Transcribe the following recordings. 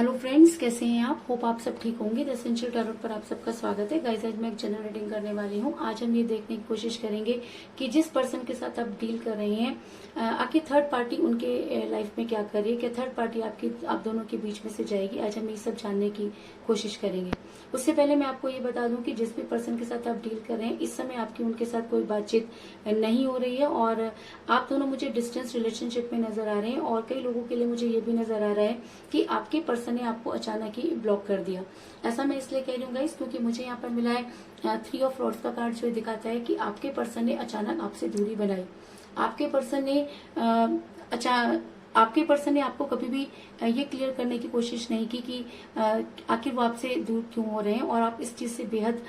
Hello friends, कैसे हैं आप? होप आप सब ठीक होंगे। द एसेंशियल टैरोट पर आप सबका स्वागत है। गाइस, आज मैं एक जनरल रीडिंग करने वाली हूँ। आज हम ये देखने की कोशिश करेंगे कि जिस पर्सन के साथ आप डील कर रहे हैं, आखिर थर्ड पार्टी उनके लाइफ में क्या कर रही है, क्या थर्ड पार्टी आप दोनों के बीच में से जाएगी। आज हम ये सब जानने की कोशिश करेंगे। उससे पहले मैं आपको ये बता दूं कि जिस भी पर्सन के साथ आप डील कर रहे हैं, इस समय आपकी उनके साथ कोई बातचीत नहीं हो रही है और आप दोनों मुझे डिस्टेंस रिलेशनशिप में नजर आ रहे हैं। और कई लोगों के लिए मुझे ये भी नजर आ रहा है कि आपके पर्सन ने आपको अचानक ही ब्लॉक कर दिया। ऐसा मैं इसलिए कह रही हूँ गाइस, क्योंकि मुझे यहाँ पर मिला है 3 ऑफ रॉड्स का कार्ड, जो दिखाता है कि आपके पर्सन ने अचानक आपसे दूरी बनाई। आपके पर्सन ने आपके पर्सन ने आपको कभी भी ये क्लियर करने की कोशिश नहीं की कि आखिर वो आपसे दूर क्यों हो रहे हैं और आप इस चीज से बेहद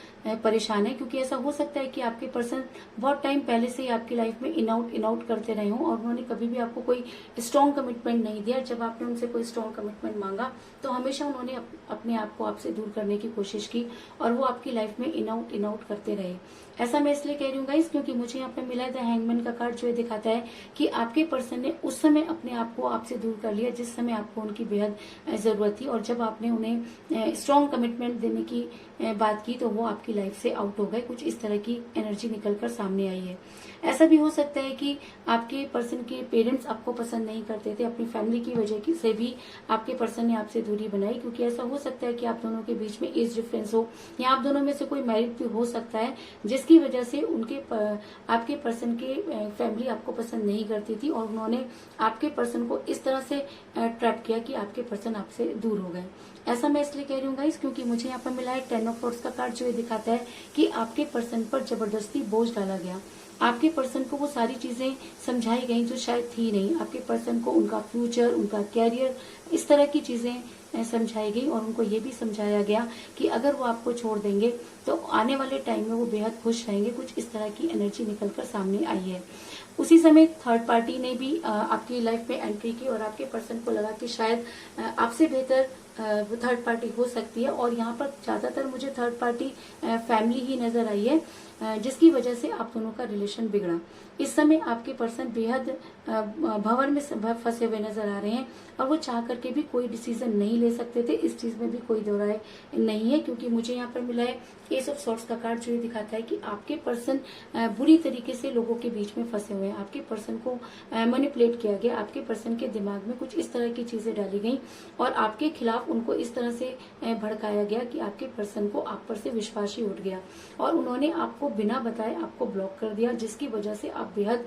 परेशान हैं। क्योंकि ऐसा हो सकता है कि आपके पर्सन बहुत टाइम पहले से ही आपकी लाइफ में इन आउट करते रहे हों और उन्होंने कभी भी आपको कोई स्ट्रॉन्ग कमिटमेंट नहीं दिया। जब आपने उनसे कोई स्ट्रॉन्ग कमिटमेंट मांगा तो हमेशा उन्होंने अपने आप को आपसे दूर करने की कोशिश की और वो आपकी लाइफ में इन आउट करते रहे। ऐसा मैं इसलिए कह रही हूँ गाइस, क्योंकि मुझे यहाँ पे मिला है द हैंगमैन का कार्ड, जो दिखाता है कि आपके पर्सन ने उस समय अपने आप को आपसे दूर कर लिया जिस समय आपको उनकी बेहद जरूरत थी। और जब आपने उन्हें स्ट्रॉन्ग कमिटमेंट देने की बात की तो वो आपकी लाइफ से आउट हो गए। कुछ इस तरह की एनर्जी निकलकर सामने आई है। ऐसा भी हो सकता है कि आपके पर्सन के पेरेंट्स आपको पसंद नहीं करते थे, अपनी फैमिली की वजह से भी आपके पर्सन ने आपसे दूरी बनाई। क्योंकि ऐसा हो सकता है कि आप दोनों के बीच में एज डिफरेंस हो या आप दोनों में से कोई मैरिड भी हो सकता है, जिसकी वजह से आपके पर्सन के फैमिली आपको पसंद नहीं करती थी और उन्होंने आपके पर्सन को इस तरह से ट्रैप किया कि आपके पर्सन आपसे दूर हो गए। ऐसा मैं इसलिए कह रही हूँ गाइस, क्योंकि मुझे यहाँ पर मिला है 10 ऑफ सॉर्ड्स का कार्ड, जो दिखाता है कि आपके पर्सन पर जबरदस्ती बोझ डाला गया। आपके पर्सन को वो सारी चीजें समझाई गई जो शायद थी नहीं। आपके पर्सन को उनका फ्यूचर, उनका कैरियर, इस तरह की चीजें समझाई गई और उनको ये भी समझाया गया कि अगर वो आपको छोड़ देंगे तो आने वाले टाइम में वो बेहद खुश रहेंगे। कुछ इस तरह की एनर्जी निकलकर सामने आई है। उसी समय थर्ड पार्टी ने भी आपकी लाइफ में एंट्री की और आपके पर्सन को लगा कि शायद आपसे बेहतर वो थर्ड पार्टी हो सकती है। और यहाँ पर ज्यादातर मुझे थर्ड पार्टी फैमिली ही नजर आई है, जिसकी वजह से आप दोनों का रिलेशन बिगड़ा। इस समय आपके पर्सन बेहद भंवर में फंसे हुए नजर आ रहे हैं और वो चाह करके भी कोई डिसीजन नहीं ले सकते थे। इस चीज में भी कोई दो राय नहीं है, क्योंकि मुझे यहाँ पर मिला है एस ऑफ सॉर्ड्स का कार्ड, जो दिखाता है कि आपके पर्सन बुरी तरीके से लोगों के बीच में फंसे हुए हैं। आपके पर्सन को मैनिपुलेट किया गया, आपके पर्सन के दिमाग में कुछ इस तरह की चीजें डाली गई और आपके खिलाफ उनको इस तरह से भड़काया गया कि आपके पर्सन को आप पर से विश्वास ही उठ गया और उन्होंने आपको बिना बताए आपको ब्लॉक कर दिया, जिसकी वजह से आप बेहद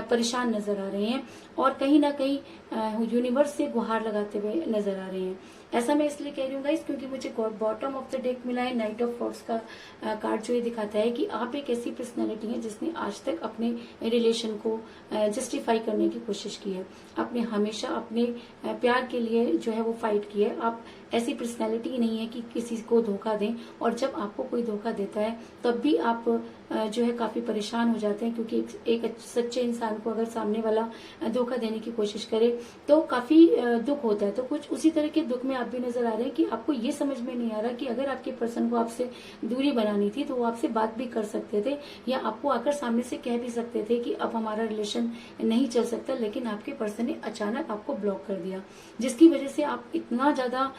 परेशान नजर आ रहे हैं और कहीं ना कहीं यूनिवर्स से गुहार लगाते हुए नजर आ रहे हैं। ऐसा मैं इसलिए कह रही हूँ गाइस, क्योंकि मुझे बॉटम ऑफ द डेक मिला है नाइट ऑफ सॉर्ड्स का कार्ड, जो दिखाता है कि आप एक ऐसी पर्सनैलिटी है जिसने आज तक अपने रिलेशन को जस्टिफाई करने की कोशिश की है। आपने हमेशा अपने प्यार के लिए जो है वो फाइट की है। आप ऐसी पर्सनैलिटी नहीं है कि किसी को धोखा दें, और जब आपको कोई धोखा देता है तब भी आप जो है काफी परेशान हो जाते हैं, क्योंकि एक सच्चे इंसान को अगर सामने वाला धोखा देने की कोशिश करे तो काफी दुख होता है। तो कुछ उसी तरह के दुख में आप भी नजर आ रहे हैं कि आपको ये समझ में नहीं आ रहा कि अगर आपके पर्सन को आपसे दूरी बनानी थी तो वो आपसे बात भी कर सकते थे या आपको आकर सामने से कह भी सकते थे कि अब हमारा रिलेशन नहीं चल सकता, लेकिन आपके पर्सन ने अचानक आपको ब्लॉक कर दिया, जिसकी वजह से आप इतना ज्यादा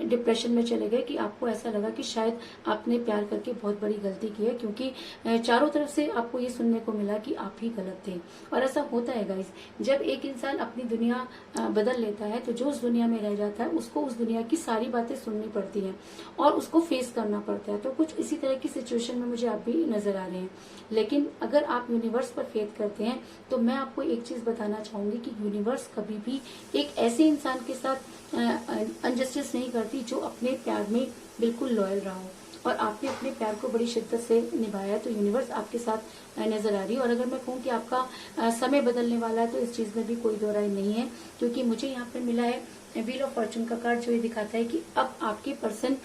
डिप्रेशन में चले गए कि आपको ऐसा लगा कि शायद आपने प्यार करके बहुत बड़ी गलती की है, क्योंकि चारों तरफ से आपको ये सुनने को मिला कि आप ही गलत थे। और ऐसा होता है गाइस, जब एक इंसान अपनी दुनिया बदल लेता है तो जो उस दुनिया में रह जाता है उसको उस दुनिया की सारी बातें सुननी पड़ती हैं और उसको फेस करना पड़ता है। तो कुछ इसी तरह की सिचुएशन में मुझे आप भी नजर आ रहे हैं। लेकिन अगर आप यूनिवर्स पर फेथ करते हैं तो मैं आपको एक चीज बताना चाहूंगी कि यूनिवर्स कभी भी एक ऐसे इंसान के साथ अनजस्टिस नहीं करती जो अपने प्यार में बिल्कुल लॉयल रहा हो और आपने अपने प्यार को बड़ी शिद्दत से निभाया, तो यूनिवर्स आपके साथ नजर आ रही है। और अगर मैं कहूँ कि आपका समय बदलने वाला है तो इस चीज में भी कोई दो राय नहीं है, क्योंकि मुझे यहाँ पे मिला है व्हील ऑफ फॉर्चून का कार्ड, जो दिखाता है कि अब आपके पर्सन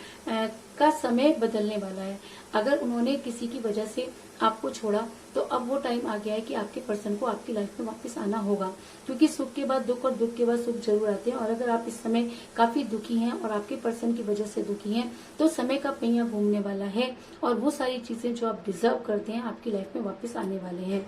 का समय बदलने वाला है। अगर उन्होंने किसी की वजह से आपको छोड़ा तो अब वो टाइम आ गया है कि आपके पर्सन को आपकी लाइफ में वापस आना होगा, क्योंकि सुख के बाद दुख और दुख के बाद सुख जरूर आते हैं। और अगर आप इस समय काफी दुखी हैं और आपके पर्सन की वजह से दुखी हैं तो समय का पहिया घूमने वाला है और वो सारी चीजें जो आप डिजर्व करते हैं आपकी लाइफ में वापस आने वाले हैं।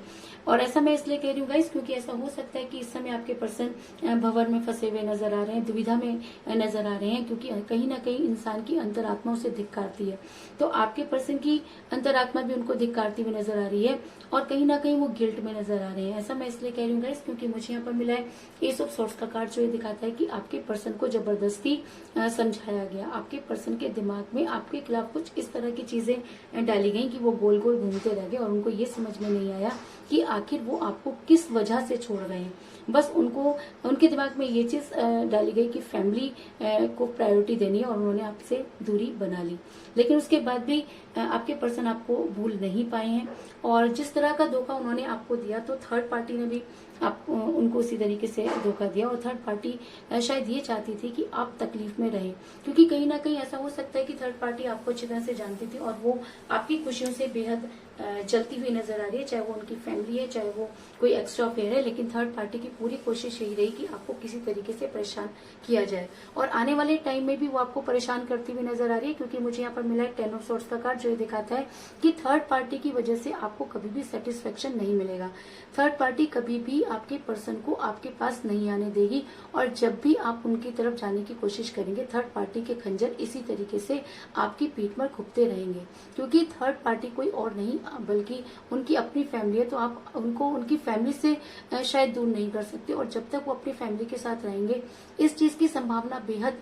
और ऐसा मैं इसलिए कह रही हूँ गाइस, क्योंकि ऐसा हो सकता है कि इस समय आपके पर्सन भंवर में फंसे हुए नजर आ रहे हैं, दुविधा में नजर आ रहे हैं, क्योंकि कहीं ना कहीं इंसान की अंतरात्मा उसे धिक्कारती है। तो आपके पर्सन की अंतरात्मा भी उनको धिक्कारती हुई नजर आ रही है और कहीं ना कहीं वो गिल्ट में नजर आ रहे हैं। ऐसा मैं इसलिए कह रही हूँ गाइस, क्योंकि मुझे यहाँ पर मिला है एस ऑफ सॉर्ड्स का कार्ड, जो ये दिखाता है कि आपके पर्सन को जबरदस्ती समझाया गया। आपके पर्सन के दिमाग में आपके खिलाफ कुछ इस तरह की चीजें डाली गई कि वो गोल गोल घूमते रह गए और उनको ये समझ में नहीं आया कि आखिर वो आपको किस वजह से छोड़ रहे हैं। बस उनको उनके दिमाग में ये चीज डाली गई कि फैमिली को प्रायोरिटी देनी है और उन्होंने आपसे दूरी बना ली। लेकिन उसके बाद भी आपके पर्सन आपको भूल नहीं पाए हैं और जिस तरह का धोखा उन्होंने आपको दिया, तो थर्ड पार्टी ने भी आप उनको उसी तरीके से धोखा दिया और थर्ड पार्टी शायद ये चाहती थी कि आप तकलीफ में रहें, क्योंकि कहीं ना कहीं ऐसा हो सकता है कि थर्ड पार्टी आपको अच्छी तरह से जानती थी और वो आपकी खुशियों से बेहद जलती हुई नजर आ रही है, चाहे वो उनकी फैमिली है, चाहे वो कोई एक्स्ट्रा अफेयर है। लेकिन थर्ड पार्टी की पूरी कोशिश यही रही कि आपको किसी तरीके से परेशान किया जाए और आने वाले टाइम में भी वो आपको परेशान करती हुई नजर आ रही है, क्योंकि मुझे यहाँ पर मिला है 10 ऑफ सॉर्ड्स का कार्ड, जो ये दिखाता है कि थर्ड पार्टी की वजह से आपको कभी भी सेटिस्फेक्शन नहीं मिलेगा। थर्ड पार्टी कभी भी आपके पर्सन को आपके पास नहीं आने देगी और जब भी आप उनकी तरफ जाने की कोशिश करेंगे, थर्ड पार्टी के खंजर इसी तरीके से आपकी पीठ पर घुपते रहेंगे, क्योंकि थर्ड पार्टी कोई और नहीं बल्कि उनकी अपनी फैमिली है। तो आप उनको उनकी फैमिली से शायद दूर नहीं कर सकते और जब तक वो अपनी फैमिली के साथ रहेंगे, इस चीज की संभावना बेहद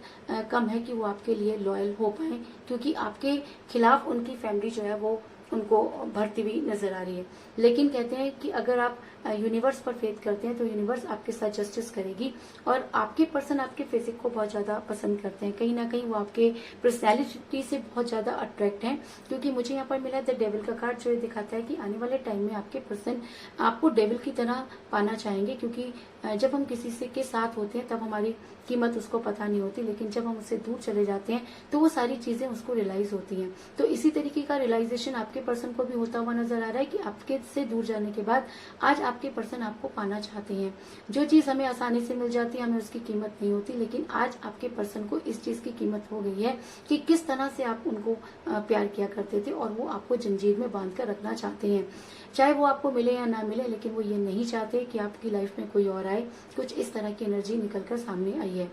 कम है कि वो आपके लिए लॉयल हो पाए, क्योंकि आपके खिलाफ उनकी फैमिली जो है वो उनको भरती हुई नजर आ रही है। लेकिन कहते हैं कि अगर आप यूनिवर्स पर फेथ करते हैं तो यूनिवर्स आपके साथ जस्टिस करेगी और आपके पर्सन आपके फिजिक को बहुत ज्यादा पसंद करते हैं। कहीं ना कहीं वो आपके पर्सनैलिटी से बहुत ज्यादा अट्रैक्ट हैं, क्योंकि मुझे यहाँ पर मिला द डेविल का कार्ड, जो दिखाता है कि आने वाले टाइम में आपके पर्सन आपको डेविल की तरह पाना चाहेंगे, क्योंकि जब हम किसी से के साथ होते हैं तब हमारी कीमत उसको पता नहीं होती, लेकिन जब हम उससे दूर चले जाते हैं तो वो सारी चीजें उसको रियलाइज होती हैं। तो इसी तरीके का रियलाइजेशन आपके पर्सन को भी होता हुआ नजर आ रहा है कि आपके से दूर जाने के बाद आज आपके पर्सन आपको पाना चाहते हैं। जो चीज हमें आसानी से मिल जाती है हमें उसकी कीमत नहीं होती, लेकिन आज आपके पर्सन को इस चीज की कीमत हो गई है कि किस तरह से आप उनको प्यार किया करते थे और वो आपको जंजीर में बांध कर रखना चाहते हैं। चाहे वो आपको मिले या ना मिले, लेकिन वो ये नहीं चाहते कि आपकी लाइफ में कोई और आए। कुछ इस तरह की एनर्जी निकलकर सामने आई है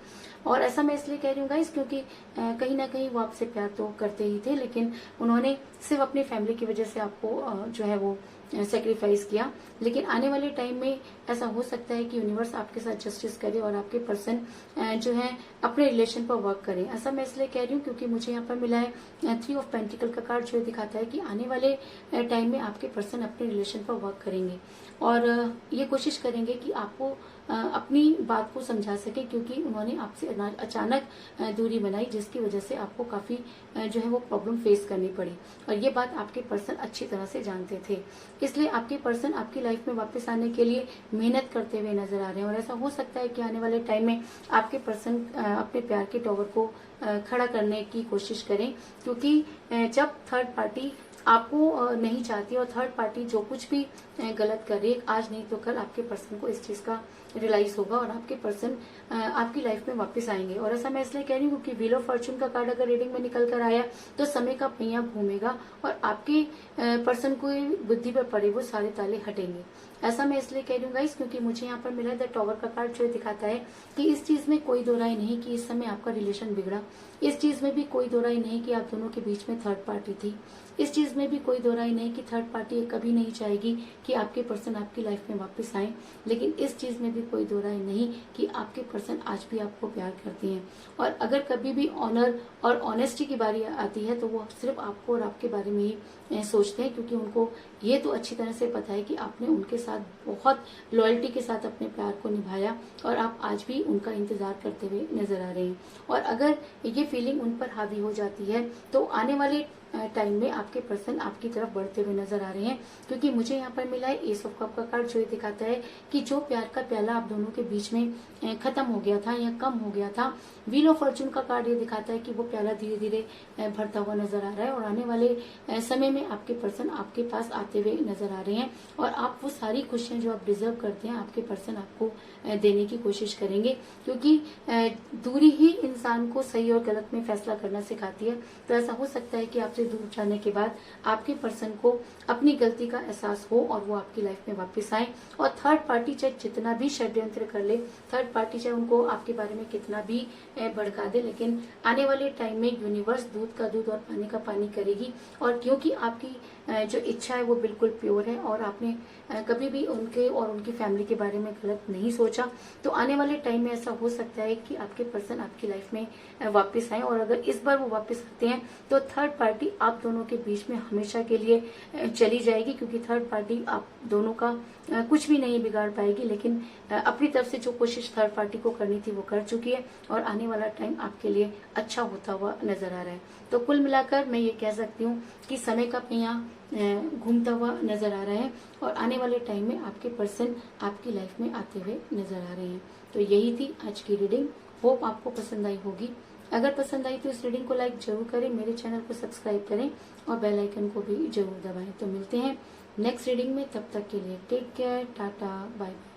और ऐसा मैं इसलिए कह रही हूँ गाइस, क्योंकि कहीं ना कहीं वो आपसे प्यार तो करते ही थे, लेकिन उन्होंने सिर्फ अपनी फैमिली की वजह से आपको जो है वो सेक्रीफाइस किया। लेकिन आने वाले टाइम में ऐसा हो सकता है कि यूनिवर्स आपके साथ जस्टिस करे और आपके पर्सन जो है अपने रिलेशन पर वर्क करें। ऐसा मैं इसलिए कह रही हूँ क्योंकि मुझे यहाँ पर मिला है 3 ऑफ पेंटिकल का कार्ड, जो दिखाता है कि आने वाले टाइम में आपके पर्सन अपने रिलेशन पर वर्क करेंगे और ये कोशिश करेंगे कि आपको अपनी बात को समझा सके, क्योंकि उन्होंने आपसे अचानक दूरी बनाई, जिसकी वजह से आपको काफी जो है वो प्रॉब्लम फेस करनी पड़ी और ये बात आपके पर्सन अच्छी तरह से जानते थे। इसलिए आपके पर्सन आपकी लाइफ में वापस आने के लिए मेहनत करते हुए नजर आ रहे हैं और ऐसा हो सकता है कि आने वाले टाइम में आपके पर्सन अपने प्यार के टॉवर को खड़ा करने की कोशिश करें, क्योंकि जब थर्ड पार्टी आपको नहीं चाहती और थर्ड पार्टी जो कुछ भी गलत कर रही है, आज नहीं तो कल आपके पर्सन को इस चीज का रियलाइज होगा और आपके पर्सन आपकी लाइफ में वापस आएंगे। और ऐसा मैं इसलिए कह रही हूँ क्योंकि व्हील ऑफ फॉर्चून का कार्ड अगर रीडिंग में निकल कर आया तो समय का पहिया घूमेगा और आपके पर्सन को बुद्धि पर पड़े वो सारे ताले हटेंगे। ऐसा मैं इसलिए कह रही हूँ गाइस क्योंकि मुझे यहाँ पर मिला द टॉवर का कार्ड, जो दिखाता है कि इस चीज में कोई दो राय नहीं कि इस समय आपका रिलेशन बिगड़ा। इस चीज में भी कोई दो राय नहीं कि आप दोनों के बीच में थर्ड पार्टी थी। इस चीज में भी कोई दो राय नहीं कि थर्ड पार्टी कभी नहीं चाहेगी कि आपके पर्सन आपकी लाइफ में वापस आए। लेकिन इस चीज में भी कोई दो राय नहीं कि आपके पर्सन आज भी आपको प्यार करती हैं और अगर कभी भी ऑनर और ऑनेस्टी की बारी आती है तो वो सिर्फ आपको और आपके बारे में ही सोचते हैं, क्योंकि उनको ये तो अच्छी तरह से पता है कि आपने उनके साथ बहुत लॉयल्टी के साथ अपने प्यार को निभाया और आप आज भी उनका इंतजार करते हुए नजर आ रहे हैं। और अगर ये फीलिंग उन पर हावी हो जाती है तो आने वाले टाइम में आपके पर्सन आपकी तरफ बढ़ते हुए नजर आ रहे हैं, क्योंकि मुझे यहाँ पर मिला है एस ऑफ कप का कार्ड, जो दिखाता है कि जो प्यार का प्याला आप दोनों के बीच में खत्म हो गया था या कम हो गया था, व्हील ऑफ फॉर्चून का कार्ड ये दिखाता है कि वो प्याला धीरे धीरे भरता हुआ नजर आ रहा है और आने वाले समय में आपके पर्सन आपके पास आते हुए नजर आ रहे हैं और आप वो सारी खुशियां जो आप डिजर्व करते हैं आपके पर्सन आपको देने की कोशिश करेंगे, क्योंकि दूरी ही इंसान को सही और गलत में फैसला करना सिखाती है। तो ऐसा हो सकता है कि आप आपसे दूर जाने के बाद आपके पर्सन को अपनी गलती का एहसास हो और वो आपकी लाइफ में वापस आए। और थर्ड पार्टी चाहे जितना भी षड्यंत्र कर ले, थर्ड पार्टी चाहे उनको आपके बारे में कितना भी भड़का दे, लेकिन आने वाले टाइम में यूनिवर्स दूध का दूध और पानी का पानी करेगी। और क्योंकि आपकी जो इच्छा है वो बिल्कुल प्योर है और आपने कभी भी उनके और उनकी फैमिली के बारे में गलत नहीं सोचा, तो आने वाले टाइम में ऐसा हो सकता है कि आपके पर्सन आपकी लाइफ में वापस आए। और अगर इस बार वो वापस आते हैं तो थर्ड पार्टी आप दोनों के बीच में हमेशा के लिए चली जाएगी, क्योंकि थर्ड पार्टी आप दोनों का कुछ भी नहीं बिगाड़ पाएगी, लेकिन अपनी तरफ से जो कोशिश थर्ड पार्टी को करनी थी वो कर चुकी है और आने वाला टाइम आपके लिए अच्छा होता हुआ नजर आ रहा है। तो कुल मिलाकर मैं ये कह सकती हूँ कि समय का पहिया घूमता हुआ नजर आ रहा है और आने वाले टाइम में आपके पर्सन आपकी लाइफ में आते हुए नजर आ रहे हैं। तो यही थी आज की रीडिंग। होप आपको पसंद आई होगी। अगर पसंद आई तो इस रीडिंग को लाइक जरूर करें, मेरे चैनल को सब्सक्राइब करें और बेल आइकन को भी जरूर दबाएं। तो मिलते हैं नेक्स्ट रीडिंग में, तब तक के लिए take care, tata, bye bye.